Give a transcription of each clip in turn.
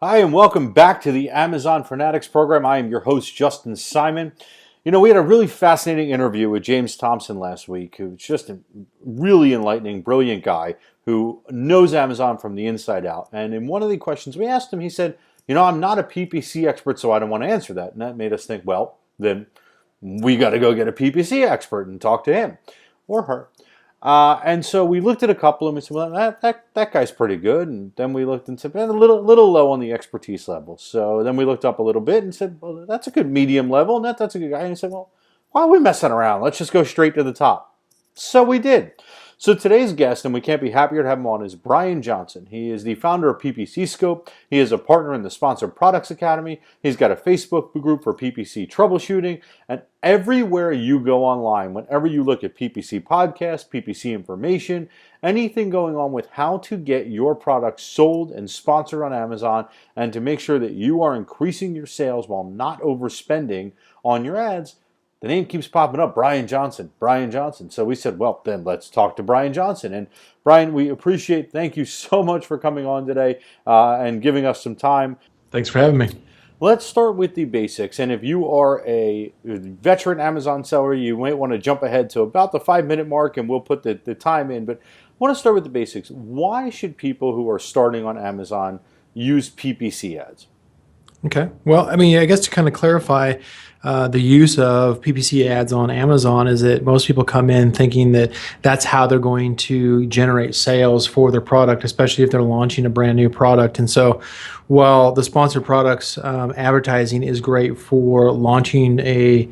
Hi, and welcome back to the Amazon Fanatics program. I am your host, Justin Simon. We had a really fascinating interview with James Thompson last week, who's just a really enlightening, brilliant guy who knows Amazon from the inside out. And in one of the questions we asked him, he said, I'm not a PPC expert, so I don't want to answer that. And that made us think, well, then we got to go get a PPC expert and talk to him or her. And so we looked at a couple of them and said, well, that guy's pretty good. And then we looked and said, a little low on the expertise level. So then we looked up a little bit and said, well, that's a good medium level. And that's a good guy. And he said, well, why are we messing around? Let's just go straight to the top. So we did. So today's guest, and we can't be happier to have him on, is Brian Johnson. He is the founder of PPC Scope. He is a partner in the Sponsored Products Academy. He's got a Facebook group for PPC troubleshooting. And everywhere you go online, whenever you look at PPC podcasts, PPC information, anything going on with how to get your products sold and sponsored on Amazon, and to make sure that you are increasing your sales while not overspending on your ads, the name keeps popping up, Brian Johnson. So we said, well, then let's talk to Brian Johnson. And Brian, thank you so much for coming on today and giving us some time. Thanks for having me. Let's start with the basics. And if you are a veteran Amazon seller, you might want to jump ahead to about the 5-minute mark and we'll put the time in. But I want to start with the basics. Why should people who are starting on Amazon use PPC ads? Okay. Well, I guess to kind of clarify, the use of PPC ads on Amazon is that most people come in thinking that that's how they're going to generate sales for their product, especially if they're launching a brand new product. And so while the sponsored products advertising is great for launching a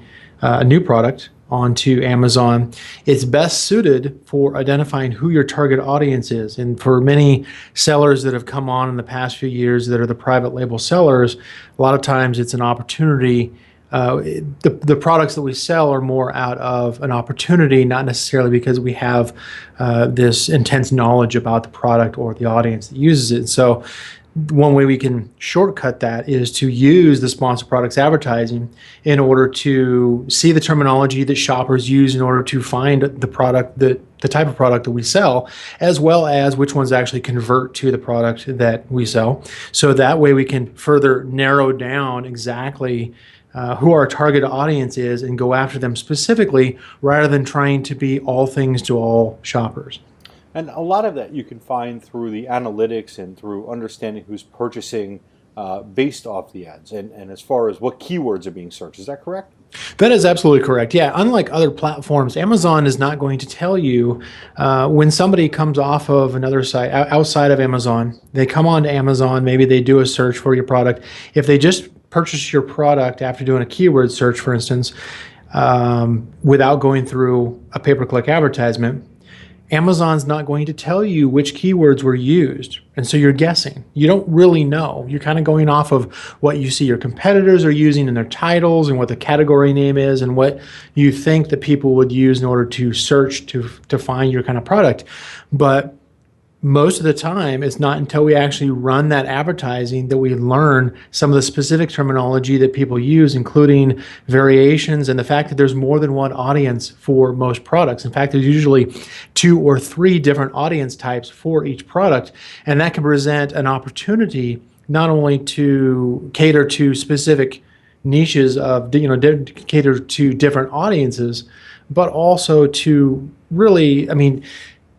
new product onto Amazon, it's best suited for identifying who your target audience is. And for many sellers that have come on in the past few years that are the private label sellers, a lot of times it's an opportunity. The products that we sell are more out of an opportunity, not necessarily because we have this intense knowledge about the product or the audience that uses it. So one way we can shortcut that is to use the sponsored products advertising in order to see the terminology that shoppers use in order to find the product, the type of product that we sell, as well as which ones actually convert to the product that we sell. So that way we can further narrow down exactly who our target audience is and go after them specifically rather than trying to be all things to all shoppers. And a lot of that you can find through the analytics and through understanding who's purchasing based off the ads and as far as what keywords are being searched. Is that correct? That is absolutely correct. Yeah, unlike other platforms, Amazon is not going to tell you when somebody comes off of another site outside of Amazon, they come on to Amazon, maybe they do a search for your product. If they just purchase your product after doing a keyword search, for instance, without going through a pay-per-click advertisement, Amazon's not going to tell you which keywords were used. And so you're guessing. You don't really know. You're kind of going off of what you see your competitors are using in their titles and what the category name is and what you think that people would use in order to search to find your kind of product. But most of the time, it's not until we actually run that advertising that we learn some of the specific terminology that people use, including variations and the fact that there's more than one audience for most products. In fact, there's usually 2 or 3 different audience types for each product, and that can present an opportunity not only to cater to specific niches of, cater to different audiences, but also to really,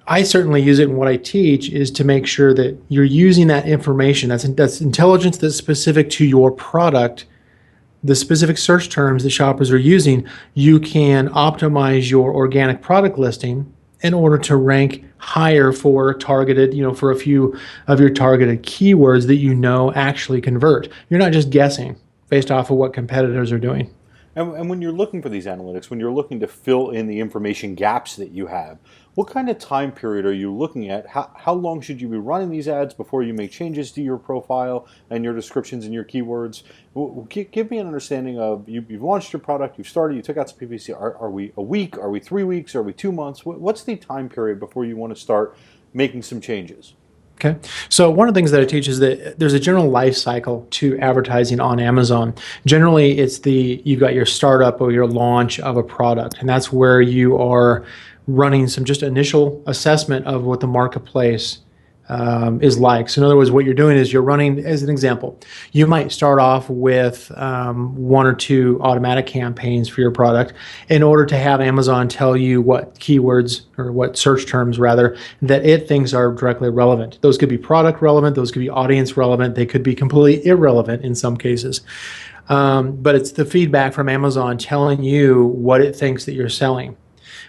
I certainly use it in what I teach is to make sure that you're using that information, that's intelligence that's specific to your product, the specific search terms that shoppers are using. You can optimize your organic product listing in order to rank higher for targeted, for a few of your targeted keywords that actually convert. You're not just guessing based off of what competitors are doing. And when you're looking for these analytics, when you're looking to fill in the information gaps that you have, what kind of time period are you looking at? How long should you be running these ads before you make changes to your profile and your descriptions and your keywords? Give me an understanding of, you've launched your product, you've started, you took out some PPC. Are we a week? Are we 3 weeks? Are we 2 months? What's the time period before you want to start making some changes? Okay. So one of the things that I teach is that there's a general life cycle to advertising on Amazon. Generally, you've got your startup or your launch of a product, and that's where you are running some just initial assessment of what the marketplace is like. So in other words, what you're doing is you're running, as an example, you might start off with one or two automatic campaigns for your product in order to have Amazon tell you what keywords or what search terms rather that it thinks are directly relevant. Those could be product relevant, those could be audience relevant, they could be completely irrelevant in some cases. But it's the feedback from Amazon telling you what it thinks that you're selling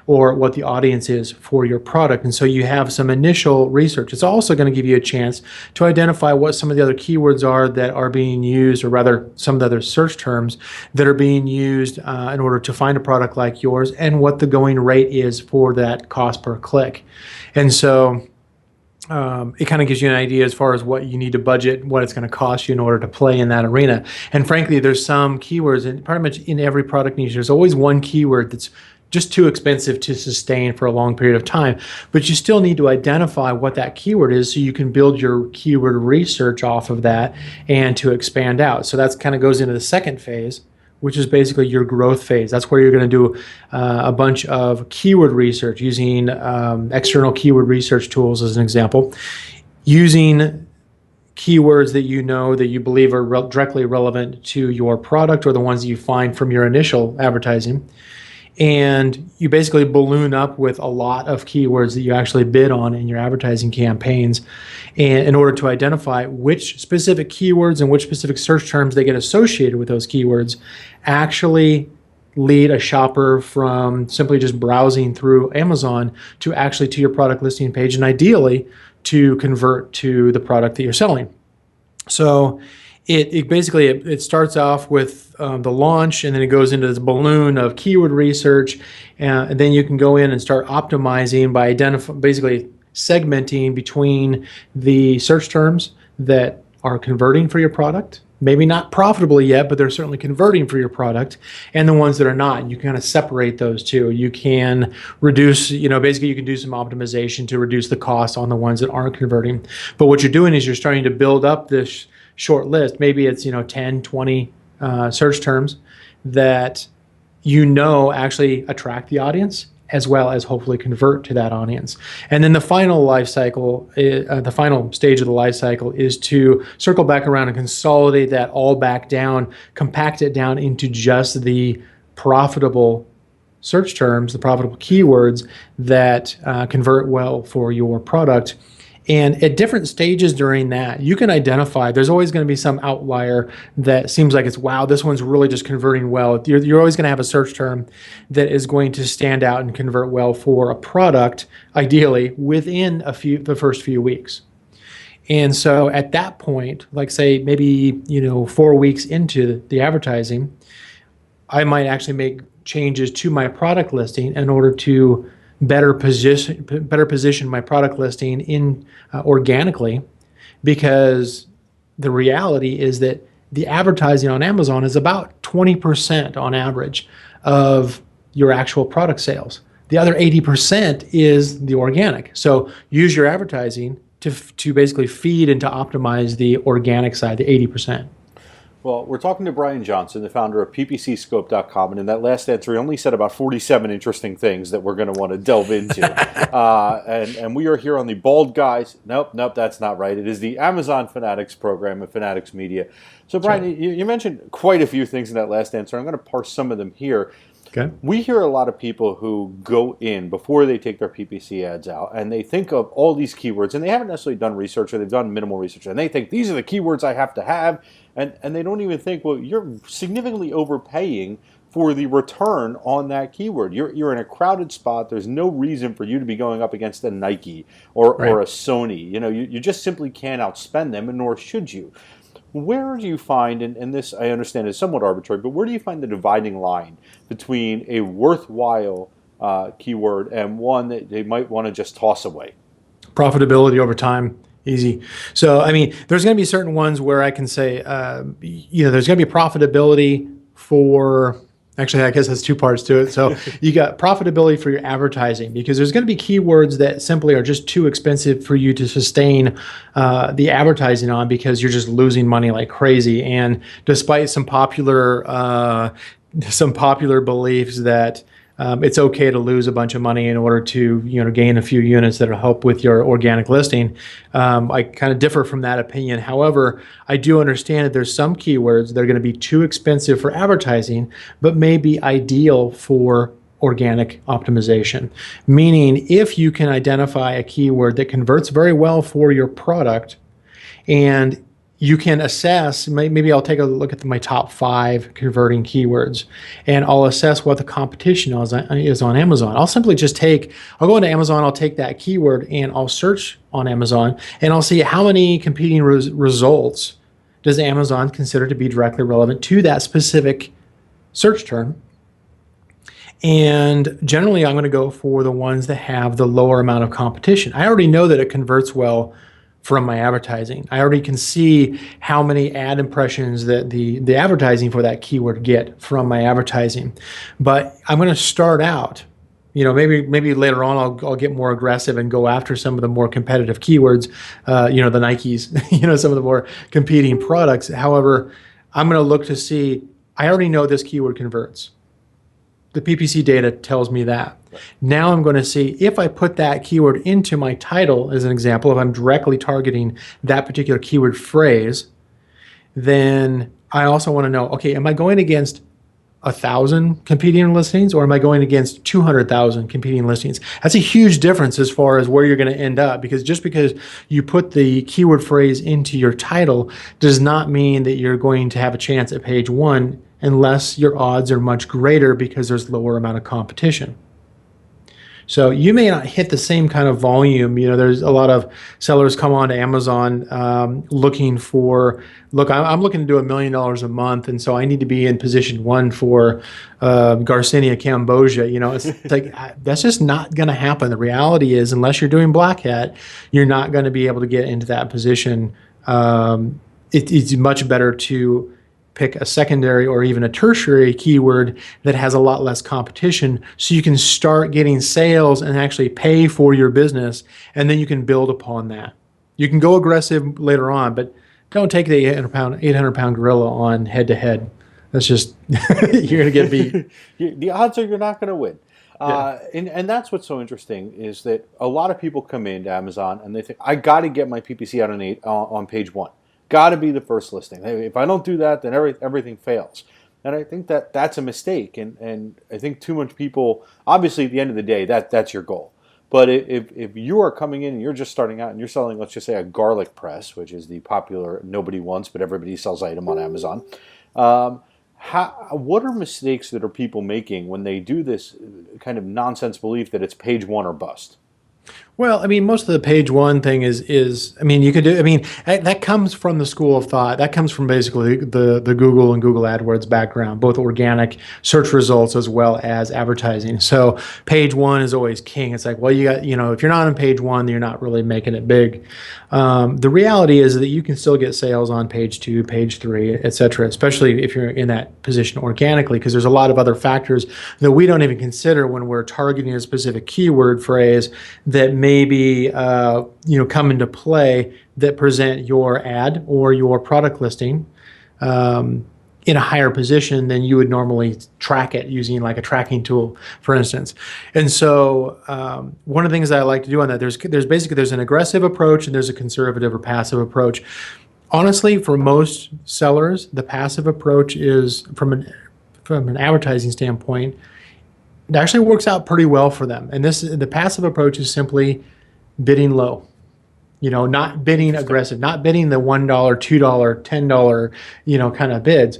or what the audience is for your product. And so you have some initial research. It's also going to give you a chance to identify what some of the other keywords are that are being used, or rather some of the other search terms that are being used in order to find a product like yours, and what the going rate is for that cost per click. And so it kind of gives you an idea as far as what you need to budget, what it's going to cost you in order to play in that arena. And frankly, there's some keywords, and pretty much in every product niche, there's always one keyword that's just too expensive to sustain for a long period of time. But you still need to identify what that keyword is so you can build your keyword research off of that and to expand out. So that kind of goes into the second phase, which is basically your growth phase. That's where you're going to do a bunch of keyword research using external keyword research tools as an example, using keywords that you know that you believe are directly relevant to your product or the ones that you find from your initial advertising. And you basically balloon up with a lot of keywords that you actually bid on in your advertising campaigns, and in order to identify which specific keywords and which specific search terms they get associated with those keywords actually lead a shopper from simply just browsing through Amazon to actually to your product listing page, and ideally to convert to the product that you're selling. So it basically starts off with the launch, and then it goes into this balloon of keyword research, and then you can go in and start optimizing by basically segmenting between the search terms that are converting for your product, maybe not profitably yet, but they're certainly converting for your product, and the ones that are not. You can kind of separate those two. You can reduce, basically you can do some optimization to reduce the cost on the ones that aren't converting. But what you're doing is you're starting to build up this short list. Maybe it's 10, 20 search terms that actually attract the audience, as well as hopefully convert to that audience. And then the final life cycle, the final stage of the life cycle, is to circle back around and consolidate that all back down, compact it down into just the profitable search terms, the profitable keywords that convert well for your product. And at different stages during that, you can identify, there's always going to be some outlier that seems like wow, this one's really just converting well. You're always going to have a search term that is going to stand out and convert well for a product, ideally within the first few weeks. And so at that point, like say maybe 4 weeks into the advertising, I might actually make changes to my product listing in order to better position my product listing in organically, because the reality is that the advertising on Amazon is about 20% on average of your actual product sales. The other 80% is the organic. So use your advertising to basically feed and to optimize the organic side, the 80%. Well, we're talking to Brian Johnson, the founder of PPCscope.com, and in that last answer, he only said about 47 interesting things that we're going to want to delve into. And we are here on the Bald Guys. Nope, that's not right. It is the Amazon Fanatics program at Fanatics Media. So, Brian, right. you mentioned quite a few things in that last answer. I'm going to parse some of them here. Okay. We hear a lot of people who go in before they take their PPC ads out, and they think of all these keywords, and they haven't necessarily done research, or they've done minimal research, and they think these are the keywords I have to have, and they don't even think, well, you're significantly overpaying for the return on that keyword. You're in a crowded spot. There's no reason for you to be going up against a Nike or a Sony. You just simply can't outspend them, and nor should you. Where do you find, and this I understand is somewhat arbitrary, but where do you find the dividing line between a worthwhile keyword and one that they might want to just toss away? Profitability over time. Easy. So, there's going to be certain ones where I can say, there's going to be profitability for, actually, I guess that's two parts to it. So you got profitability for your advertising, because there's going to be keywords that simply are just too expensive for you to sustain the advertising on, because you're just losing money like crazy. And despite some popular beliefs that it's okay to lose a bunch of money in order to gain a few units that'll help with your organic listing. I kind of differ from that opinion. However, I do understand that there's some keywords that are going to be too expensive for advertising, but may be ideal for organic optimization. Meaning, if you can identify a keyword that converts very well for your product, and you can assess, maybe I'll take a look at my top 5 converting keywords, and I'll assess what the competition is on Amazon. I'll simply I'll go into Amazon, I'll take that keyword and I'll search on Amazon, and I'll see how many competing results does Amazon consider to be directly relevant to that specific search term. And generally, I'm going to go for the ones that have the lower amount of competition. I already know that it converts well from my advertising. I already can see how many ad impressions that the advertising for that keyword get from my advertising. But I'm going to start out, maybe later on I'll get more aggressive and go after some of the more competitive keywords, the Nikes, some of the more competing products. However, I'm going to look to see, I already know this keyword converts. The PPC data tells me that. Right. Now I'm going to see if I put that keyword into my title, as an example, if I'm directly targeting that particular keyword phrase, then I also want to know, okay, am I going against 1,000 competing listings, or am I going against 200,000 competing listings? That's a huge difference as far as where you're going to end up, because just because you put the keyword phrase into your title does not mean that you're going to have a chance at page 1 unless your odds are much greater because there's lower amount of competition. So you may not hit the same kind of volume. There's a lot of sellers come on to Amazon looking for, I'm looking to do $1 million a month, and so I need to be in position 1 for Garcinia Cambogia. It's like, that's just not going to happen. The reality is, unless you're doing Black Hat, you're not going to be able to get into that position. It's much better to pick a secondary or even a tertiary keyword that has a lot less competition, so you can start getting sales and actually pay for your business, and then you can build upon that. You can go aggressive later on, but don't take the 800-pound gorilla on head-to-head. That's just, you're going to get beat. The odds are you're not going to win. Yeah. And that's what's so interesting, is that a lot of people come into Amazon and they think, I got to get my PPC out on page 1. Got to be the first listing. If I don't do that, then everything fails. And I think that's a mistake. And I think too much people, obviously at the end of the day, that's your goal. But if you are coming in and you're just starting out and you're selling, let's just say, a garlic press, which is the popular nobody wants but everybody sells item on Amazon, what are mistakes that are people making when they do this kind of nonsense belief that it's page 1 or bust? Well, most of the page 1 thing is you could do, that comes from the school of thought. That comes from basically the Google and Google AdWords background, both organic search results as well as advertising. So page 1 is always king. It's like, well, you got, if you're not on page 1, you're not really making it big. The reality is that you can still get sales on page 2, page 3, etc., especially if you're in that position organically, because there's a lot of other factors that we don't even consider when we're targeting a specific keyword phrase that maybe come into play that present your ad or your product listing in a higher position than you would normally track it using like a tracking tool, for instance. And so one of the things that I like to do on that, there's an aggressive approach and there's a conservative or passive approach. Honestly, for most sellers, the passive approach is, from an advertising standpoint, it actually works out pretty well for them. And the passive approach is simply bidding low. Not bidding aggressive, not bidding the $1, $2, $10, kind of bids.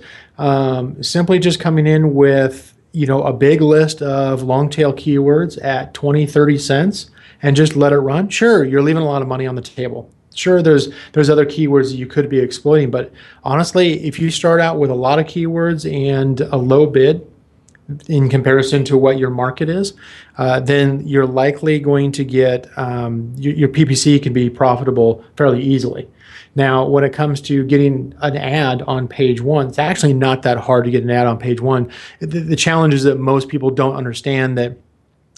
Simply just coming in with, a big list of long tail keywords at 20, 30 cents and just let it run. Sure, you're leaving a lot of money on the table. Sure, there's other keywords that you could be exploiting, but honestly, if you start out with a lot of keywords and a low bid in comparison to what your market is, then you're likely going to get, your PPC can be profitable fairly easily. Now, when it comes to getting an ad on page 1, it's actually not that hard to get an ad on page 1. The challenge is that most people don't understand that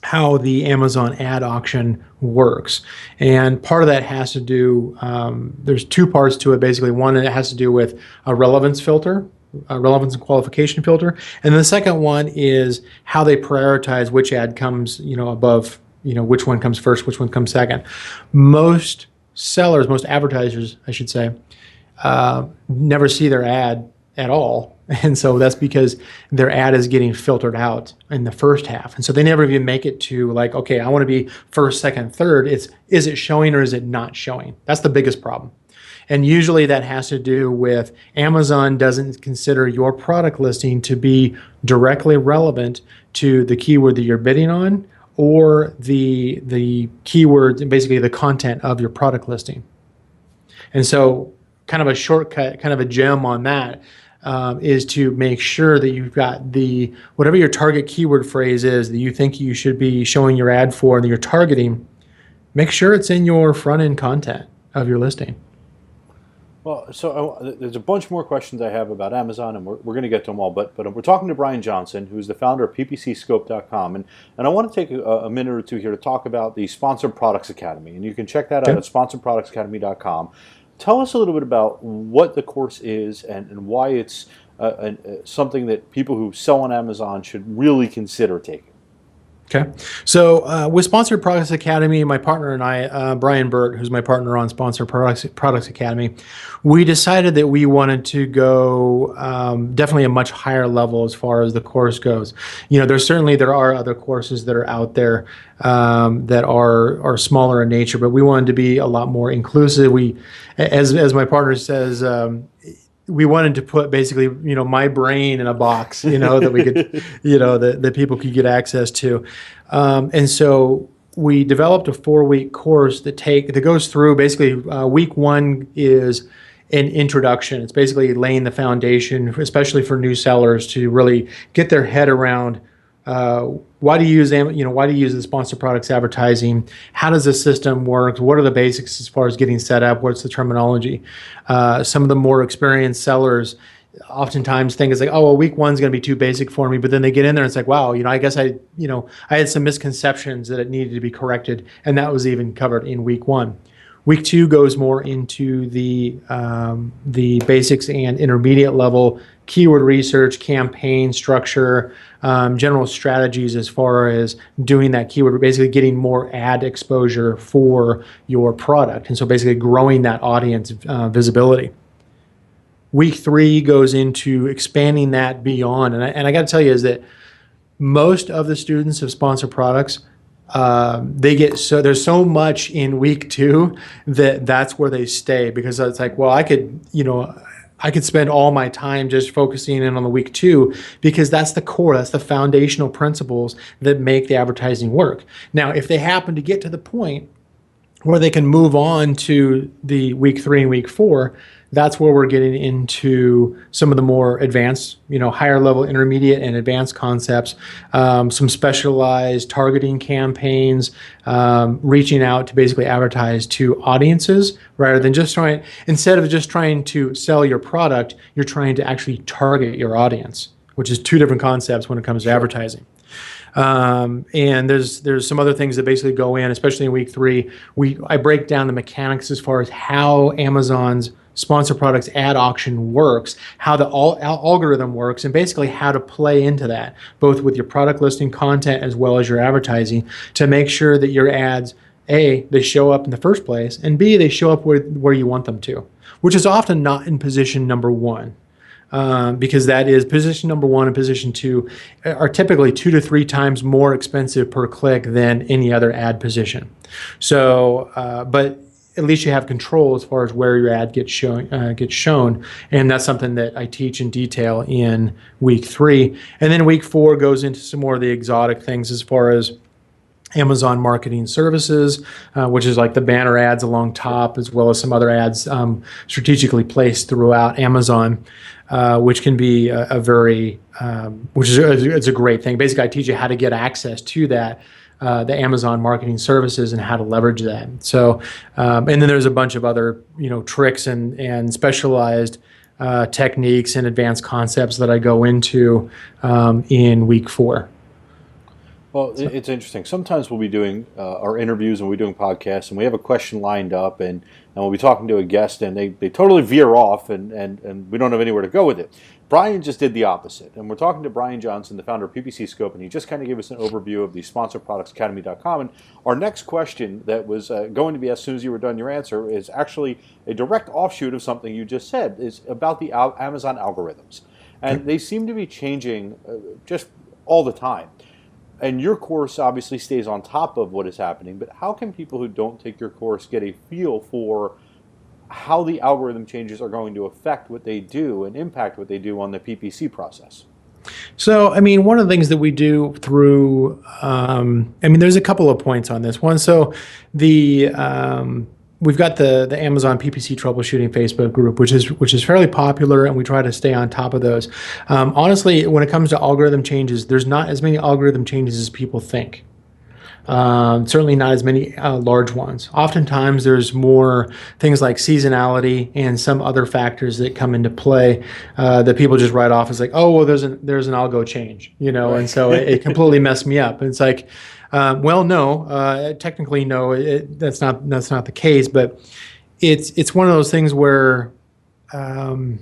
how the Amazon ad auction works. And part of that has to do, there's 2 parts to it basically. One, it has to do with a relevance filter. relevance and qualification filter. And then the second one is how they prioritize which ad comes, above, which one comes first, which one comes second. Most sellers, most advertisers, I should say, never see their ad at all. And so that's because their ad is getting filtered out in the first half. And so they never even make it to like, okay, I want to be first, second, third. Is it showing or is it not showing? That's the biggest problem. And usually that has to do with Amazon doesn't consider your product listing to be directly relevant to the keyword that you're bidding on or the keyword, basically the content of your product listing. And so kind of a shortcut, kind of a gem on that is to make sure that you've got whatever your target keyword phrase is that you think you should be showing your ad for and that you're targeting, make sure it's in your front end content of your listing. Well, so there's a bunch more questions I have about Amazon, and we're going to get to them all. But we're talking to Brian Johnson, who's the founder of PPCscope.com, and I want to take a minute or two here to talk about the Sponsored Products Academy, and you can check that out at sponsoredproductsacademy.com. Tell us a little bit about what the course is and why it's something that people who sell on Amazon should really consider taking. Okay. So with Sponsored Products Academy, my partner and I, Brian Burt, who's my partner on Sponsored Products Academy, we decided that we wanted to go definitely a much higher level as far as the course goes. There are other courses that are out there that are smaller in nature, but we wanted to be a lot more inclusive. We, as my partner says, we wanted to put basically, my brain in a box, that we could, that people could get access to. And so we developed a 4-week course that goes through basically week 1 is an introduction. It's basically laying the foundation, especially for new sellers to really get their head around why do you use the sponsored products advertising? How does the system work? What are the basics as far as getting set up? What's the terminology? Some of the more experienced sellers oftentimes think it's like, oh, well, week 1's going to be too basic for me. But then they get in there and it's like, wow, I guess I had some misconceptions that it needed to be corrected. And that was even covered in week 1. Week 2 goes more into the basics and intermediate level keyword research, campaign structure, general strategies as far as doing that keyword, basically getting more ad exposure for your product. And so basically growing that audience visibility. Week 3 goes into expanding that beyond. And I got to tell you is that most of the students of sponsored products, there's so much in week 2 that's where they stay, because it's like, well, I could spend all my time just focusing in on the week 2 because that's the core, that's the foundational principles that make the advertising work. Now, if they happen to get to the point where they can move on to the week 3 and week 4, that's where we're getting into some of the more advanced, higher level, intermediate and advanced concepts, some specialized targeting campaigns, reaching out to basically advertise to audiences rather than instead of just trying to sell your product, you're trying to actually target your audience, which is 2 different concepts when it comes to advertising. And there's some other things that basically go in, especially in week 3. I break down the mechanics as far as how Amazon's sponsored products ad auction works, how the algorithm works, and basically how to play into that, both with your product listing content as well as your advertising, to make sure that your ads, A, they show up in the first place, and B, they show up where you want them to, which is often not in position number 1. Because that is position number 1 and position 2 are typically 2 to 3 times more expensive per click than any other ad position. So, but at least you have control as far as where your ad gets shown, and that's something that I teach in detail in week 3. And then week 4 goes into some more of the exotic things as far as Amazon marketing services, which is like the banner ads along top, as well as some other ads strategically placed throughout Amazon, which can be it's a great thing. Basically, I teach you how to get access to that, the Amazon marketing services, and how to leverage that. So, and then there's a bunch of other tricks and specialized techniques and advanced concepts that I go into in week 4. Well, it's interesting. Sometimes we'll be doing our interviews and we're doing podcasts, and we have a question lined up, and we'll be talking to a guest, and they totally veer off, and we don't have anywhere to go with it. Brian just did the opposite. And we're talking to Brian Johnson, the founder of PPC Scope, and he just kind of gave us an overview of the sponsorproductsacademy.com. And our next question that was going to be as soon as you were done your answer is actually a direct offshoot of something you just said, is about the Amazon algorithms. And they seem to be changing just all the time. And your course obviously stays on top of what is happening, but how can people who don't take your course get a feel for how the algorithm changes are going to affect what they do and impact what they do on the PPC process? So, I mean, one of the things that we do through, there's a couple of points on this one. So we've got the Amazon PPC troubleshooting Facebook group, which is fairly popular, and we try to stay on top of those. Honestly, when it comes to algorithm changes, there's not as many algorithm changes as people think. Certainly not as many large ones. Oftentimes there's more things like seasonality and some other factors that come into play that people just write off as like, oh, well, there's an algo change, right. And so it completely messed me up. And it's like, well, no, technically no, that's not the case, but it's one of those things where it's kind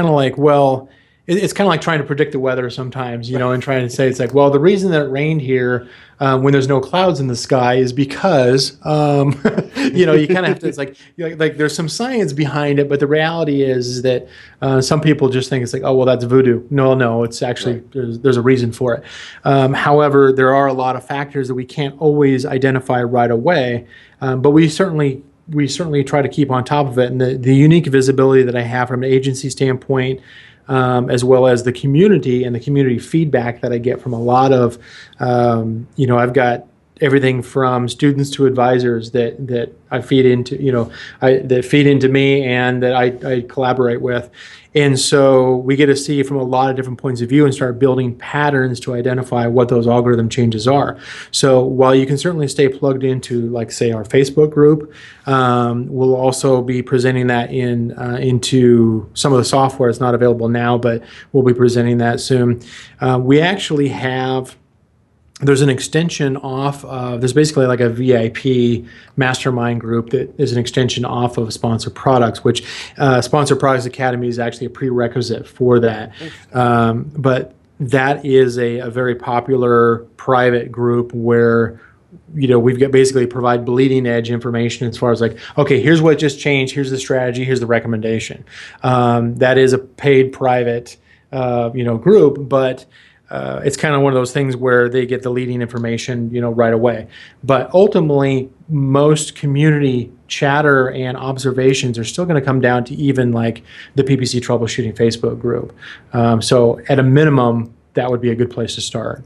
of like, well, it's kind of like trying to predict the weather sometimes, and trying to say, it's like, well, the reason that it rained here when there's no clouds in the sky is because, you kind of have to, it's like there's some science behind it, but the reality is that some people just think it's like, oh, well, that's voodoo. No, it's actually, there's a reason for it. However, there are a lot of factors that we can't always identify right away, but we certainly try to keep on top of it. And the unique visibility that I have from an agency standpoint, as well as the community and the community feedback that I get from a lot of, I've got everything from students to advisors that I feed into, that feed into me and that I collaborate with. And so we get to see from a lot of different points of view and start building patterns to identify what those algorithm changes are. So while you can certainly stay plugged into, like, say, our Facebook group, we'll also be presenting that into some of the software. It's not available now, but we'll be presenting that soon. We actually have... There's an extension off of, there's basically like a VIP mastermind group that is an extension off of Sponsor Products, which Sponsor Products Academy is actually a prerequisite for that. But that is a very popular private group where, we've got basically provide bleeding edge information as far as like, okay, here's what just changed, here's the strategy, here's the recommendation. That is a paid private, group, but it's kind of one of those things where they get the leading information, right away. But ultimately, most community chatter and observations are still going to come down to even like the PPC troubleshooting Facebook group. So at a minimum, that would be a good place to start.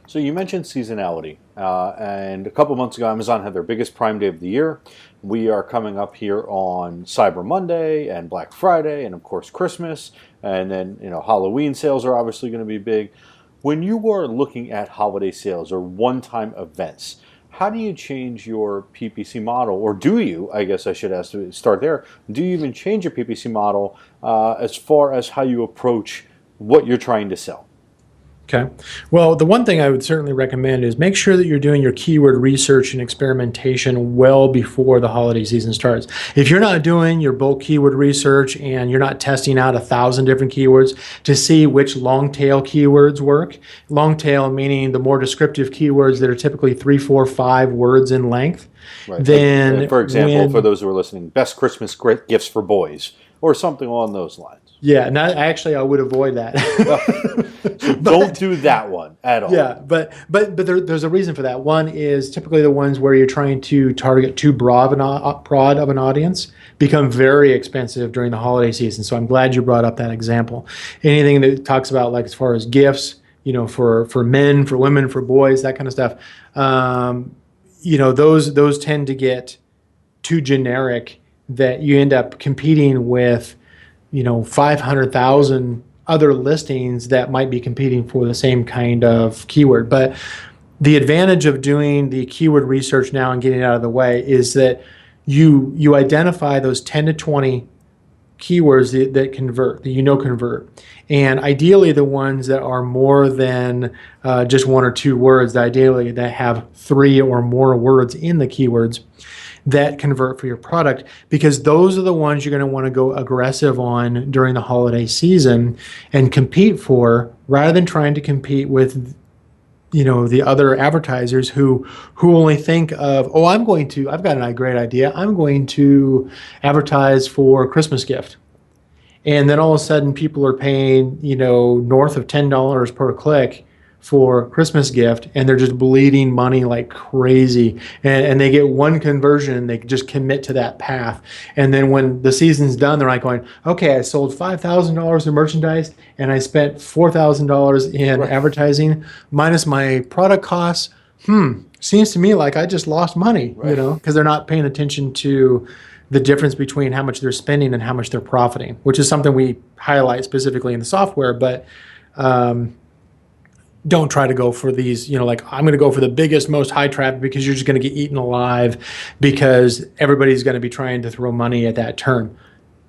So you mentioned seasonality, and a couple months ago, Amazon had their biggest Prime Day of the year. We are coming up here on Cyber Monday and Black Friday, and of course Christmas, and then Halloween sales are obviously going to be big. When you are looking at holiday sales or one-time events, how do you change your PPC model, or do you? I guess I should ask to start there. Do you even change your PPC model as far as how you approach what you're trying to sell? Okay. Well, the one thing I would certainly recommend is make sure that you're doing your keyword research and experimentation well before the holiday season starts. If you're not doing your bulk keyword research and you're not testing out 1,000 different keywords to see which long tail keywords work, long tail meaning the more descriptive keywords that are typically 3, 4, 5 words in length, right. Then like, for example, for those who are listening, best Christmas gifts for boys, or something along those lines. Yeah, and I would avoid that. So don't do that one at all. Yeah, but there's a reason for that. One is typically the ones where you're trying to target too broad of an audience become very expensive during the holiday season. So I'm glad you brought up that example. Anything that talks about, like, as far as gifts, for men, for women, for boys, that kind of stuff, those tend to get too generic that you end up competing with 500,000 other listings that might be competing for the same kind of keyword. But the advantage of doing the keyword research now and getting it out of the way is that you identify those 10 to 20 keywords that convert, that convert. And ideally the ones that are more than just 1 or 2 words, ideally that have 3 or more words in the keywords. that convert for your product, because those are the ones you're going to want to go aggressive on during the holiday season and compete for, rather than trying to compete with the other advertisers who only think of, oh, I've got a great idea, I'm going to advertise for Christmas gift. And then all of a sudden people are paying, north of $10 per click for Christmas gift, and they're just bleeding money like crazy. And they get one conversion, they just commit to that path. And then when the season's done, they're like going, okay, I sold $5,000 in merchandise and I spent $4,000 in advertising minus my product costs. Seems to me like I just lost money, because they're not paying attention to the difference between how much they're spending and how much they're profiting, which is something we highlight specifically in the software. But don't try to go for these, like I'm going to go for the biggest, most high traffic, because you're just going to get eaten alive, because everybody's going to be trying to throw money at that term.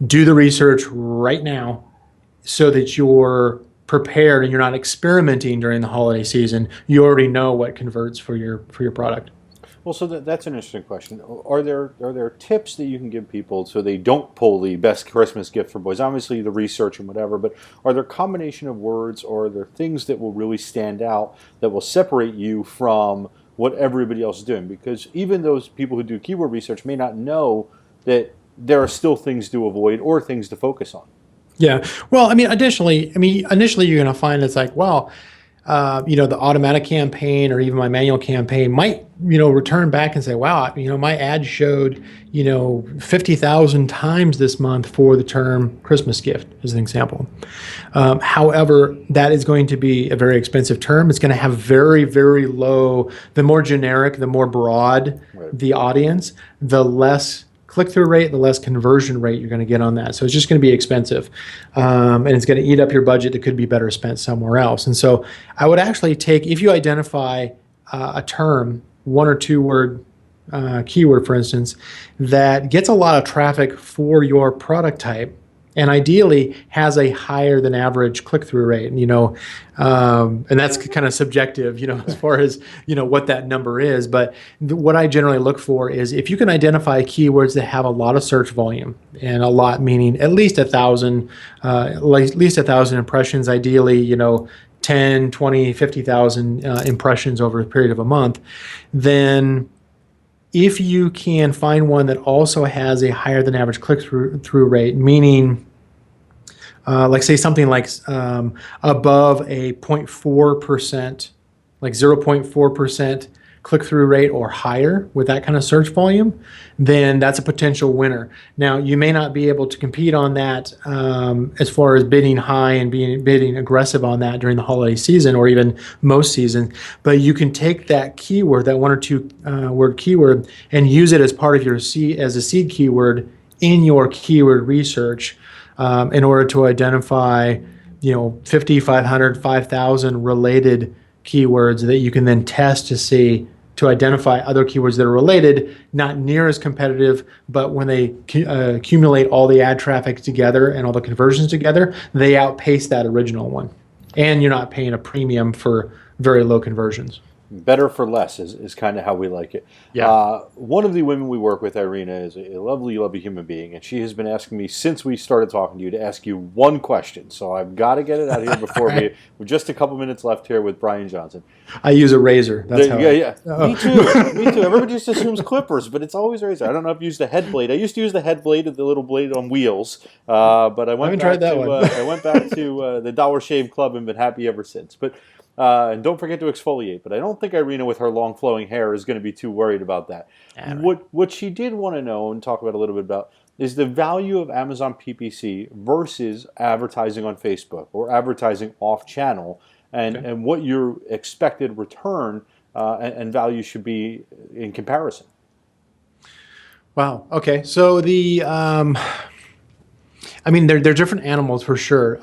Do the research right now so that you're prepared and you're not experimenting during the holiday season. You already know what converts for your product. Well, so that's an interesting question. Are there tips that you can give people so they don't pull the best Christmas gift for boys? Obviously, the research and whatever, but are there a combination of words, or are there things that will really stand out that will separate you from what everybody else is doing? Because even those people who do keyword research may not know that there are still things to avoid or things to focus on. Yeah. Well, initially you're going to find it's like, well, the automatic campaign or even my manual campaign might, return back and say, wow, my ad showed, 50,000 times this month for the term Christmas gift, as an example. However, that is going to be a very expensive term. It's going to have very, very low, the more generic, the more broad the audience, the less click-through rate, the less conversion rate you're going to get on that. So it's just going to be expensive. And it's going to eat up your budget that could be better spent somewhere else. And so I would actually if you identify a term, one or two word keyword, for instance, that gets a lot of traffic for your product type, and ideally has a higher than average click-through rate, and that's kind of subjective, as far as, what that number is. But what I generally look for is if you can identify keywords that have a lot of search volume, and a lot meaning at least 1,000, impressions, ideally, 10, 20, 50,000 impressions over a period of a month, then if you can find one that also has a higher than average click-through rate, meaning like say something like above a 0.4%, like 0.4% click-through rate or higher with that kind of search volume, then that's a potential winner. Now, you may not be able to compete on that as far as bidding high and bidding aggressive on that during the holiday season or even most seasons, but you can take that keyword, that one or two word keyword, and use it as part of your as a seed keyword in your keyword research in order to identify 50, 500, 5,000 related keywords that you can then test to identify other keywords that are related, not near as competitive, but when they accumulate all the ad traffic together and all the conversions together, they outpace that original one. And you're not paying a premium for very low conversions. Better for less is kind of how we like it. Yeah. One of the women we work with, Irina, is a lovely, lovely human being, and she has been asking me since we started talking to you to ask you one question. So I've got to get it out here before we're just a couple minutes left here with Brian Johnson. I use a razor. That's yeah. Oh. Me too. Everybody just assumes clippers, but it's always a razor. I don't know if you use the head blade. I used to use the head blade, the little blade on wheels, but I went back to the Dollar Shave Club and been happy ever since. But and don't forget to exfoliate. But I don't think Irina, with her long flowing hair, is going to be too worried about that. Right. What she did want to know and talk about a little bit about is the value of Amazon PPC versus advertising on Facebook or advertising off channel, and what your expected return and value should be in comparison. Wow. Okay. So they're different animals for sure.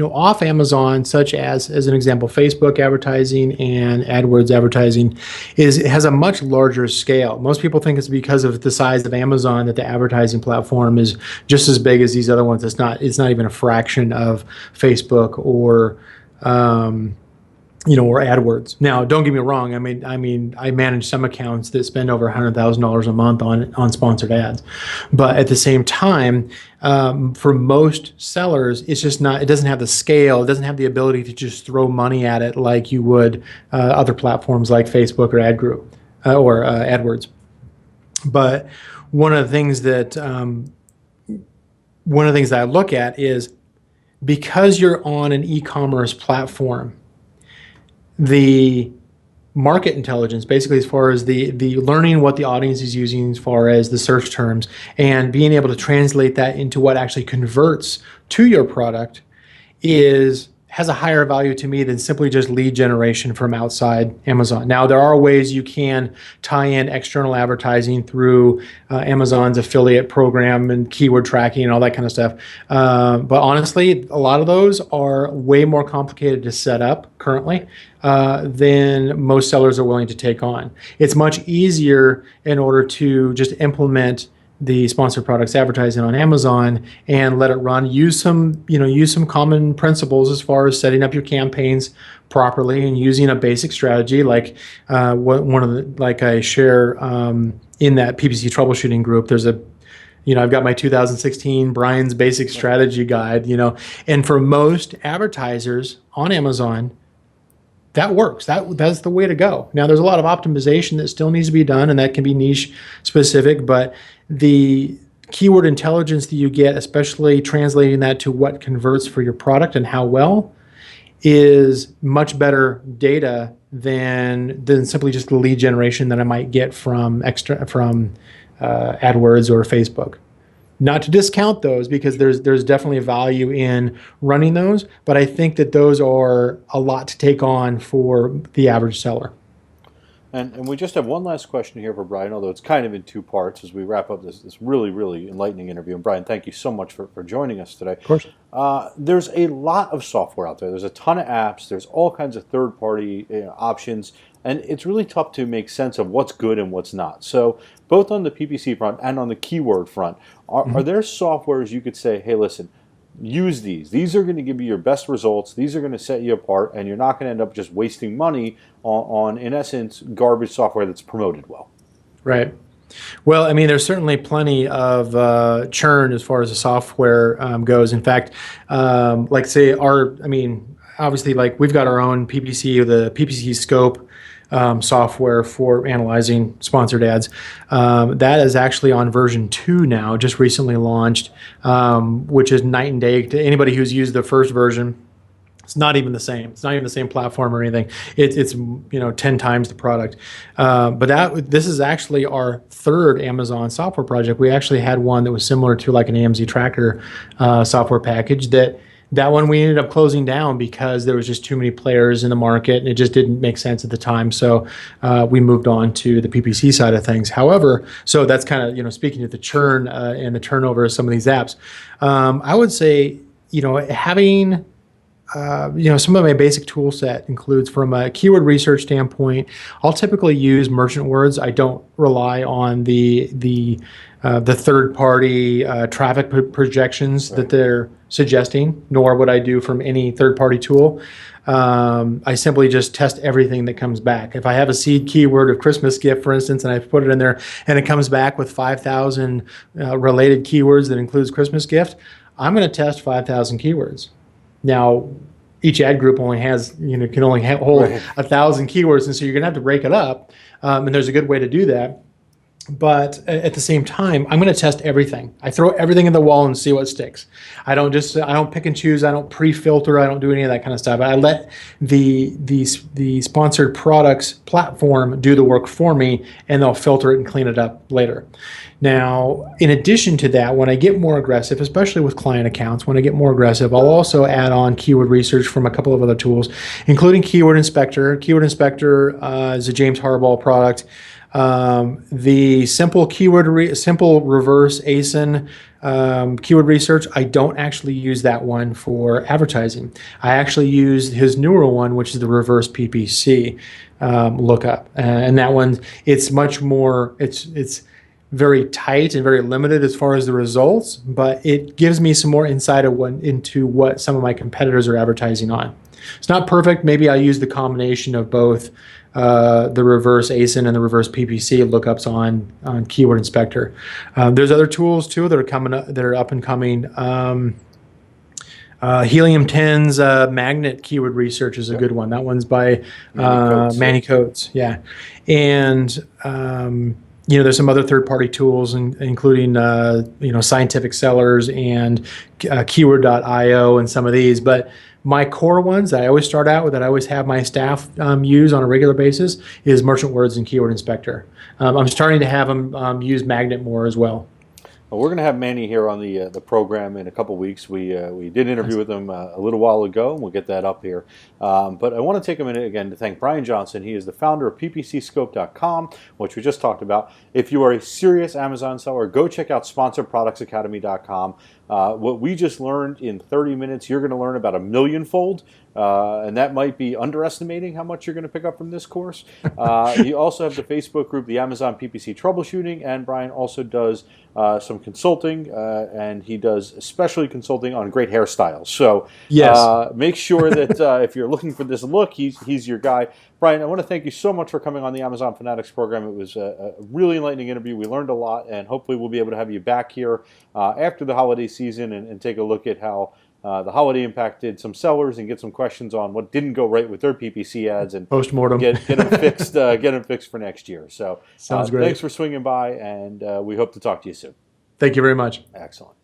Off Amazon, such as an example, Facebook advertising and AdWords advertising has a much larger scale. Most people think it's because of the size of Amazon that the advertising platform is just as big as these other ones. It's not even a fraction of Facebook or or AdWords. Now, don't get me wrong. I manage some accounts that spend over $100,000 a month on sponsored ads, but at the same time, for most sellers, it's just not. It doesn't have the scale. It doesn't have the ability to just throw money at it like you would other platforms like Facebook or AdWords. But one of the things that I look at is, because you're on an e-commerce platform, the market intelligence, basically as far as the learning what the audience is using as far as the search terms, and being able to translate that into what actually converts to your product, has a higher value to me than simply just lead generation from outside Amazon. Now, there are ways you can tie in external advertising through Amazon's affiliate program and keyword tracking and all that kind of stuff. But honestly, a lot of those are way more complicated to set up currently than most sellers are willing to take on. It's much easier in order to just implement the sponsored products advertising on Amazon and let it run. Use some common principles as far as setting up your campaigns properly and using a basic strategy like I share in that PPC troubleshooting group. There's I've got my 2016 Brian's Basic Strategy Guide, and for most advertisers on Amazon, that works. That's the way to go. Now, there's a lot of optimization that still needs to be done, and that can be niche specific, but the keyword intelligence that you get, especially translating that to what converts for your product and how well, is much better data than simply just the lead generation that I might get from AdWords or Facebook. Not to discount those, because there's definitely a value in running those, but I think that those are a lot to take on for the average seller. And we just have one last question here for Brian, although it's kind of in two parts as we wrap up this really, really enlightening interview. And Brian, thank you so much for joining us today. Of course. There's a lot of software out there. There's a ton of apps. There's all kinds of third-party options. And it's really tough to make sense of what's good and what's not. So both on the PPC front and on the keyword front, are there softwares you could say, hey, listen, use these. These are going to give you your best results. These are going to set you apart, and you're not going to end up just wasting money on in essence, garbage software that's promoted well. Right. Well, there's certainly plenty of churn as far as the software goes. In fact, obviously, we've got our own PPC, the PPC Scope software for analyzing sponsored ads. That is actually on version 2 now, just recently launched, which is night and day to anybody who's used the first version. It's not even the same. It's not even the same platform or anything. It's 10 times the product. But this is actually our third Amazon software project. We actually had one that was similar to like an AMZ Tracker software package. That one we ended up closing down because there was just too many players in the market, and it just didn't make sense at the time. So we moved on to the PPC side of things. However, so that's kind of speaking to the churn and the turnover of some of these apps. I would say having some of my basic tool set includes, from a keyword research standpoint, I'll typically use merchant words. I don't rely on the third-party traffic projections that they're suggesting, nor would I do from any third-party tool. I simply just test everything that comes back. If I have a seed keyword of Christmas gift, for instance, and I put it in there and it comes back with 5,000 related keywords that includes Christmas gift, I'm going to test 5,000 keywords. Now, each ad group only has, can only hold 1,000 keywords, and so you're going to have to break it up, and there's a good way to do that. But at the same time, I'm going to test everything. I throw everything in the wall and see what sticks. I don't pick and choose. I don't pre-filter. I don't do any of that kind of stuff. I let the sponsored products platform do the work for me, and they'll filter it and clean it up later. Now, in addition to that, when I get more aggressive, especially with client accounts, when I get more aggressive, I'll also add on keyword research from a couple of other tools, including Keyword Inspector. Keyword Inspector is a James Harbaugh product. The simple reverse ASIN keyword research, I don't actually use that one for advertising. I actually use his newer one, which is the reverse PPC lookup, and that one, it's much more. It's very tight and very limited as far as the results, but it gives me some more insight into what some of my competitors are advertising on. It's not perfect. Maybe I use the combination of both the reverse ASIN and the reverse PPC lookups on Keyword Inspector. There's other tools too that are coming up, that are up and coming. Helium 10's magnet keyword research is a good one. That one's by Manny Coates. Yeah, and there's some other third-party tools, including Scientific Sellers and Keyword.io and some of these. But my core ones that I always start out with, that I always have my staff use on a regular basis, is Merchant Words and Keyword Inspector. I'm starting to have them use Magnet more as well. Well, we're going to have Manny here on the program in a couple weeks. We did interview with him a little while ago, and we'll get that up here. But I want to take a minute again to thank Brian Johnson. He is the founder of ppcscope.com, which we just talked about. If you are a serious Amazon seller, go check out sponsoredproductsacademy.com. What we just learned in 30 minutes, you're going to learn about a millionfold. And that might be underestimating how much you're going to pick up from this course. You also have the Facebook group, the Amazon PPC Troubleshooting, and Brian also does some consulting, and he does especially consulting on great hairstyles. So yes. Make sure that if you're looking for this look, he's your guy. Brian, I want to thank you so much for coming on the Amazon Fanatics program. It was a really enlightening interview. We learned a lot, and hopefully we'll be able to have you back here after the holiday season and take a look at how the holiday impacted some sellers and get some questions on what didn't go right with their PPC ads and post-mortem. Get them fixed. Get them fixed for next year. So sounds great. Thanks for swinging by, and we hope to talk to you soon. Thank you very much. Excellent.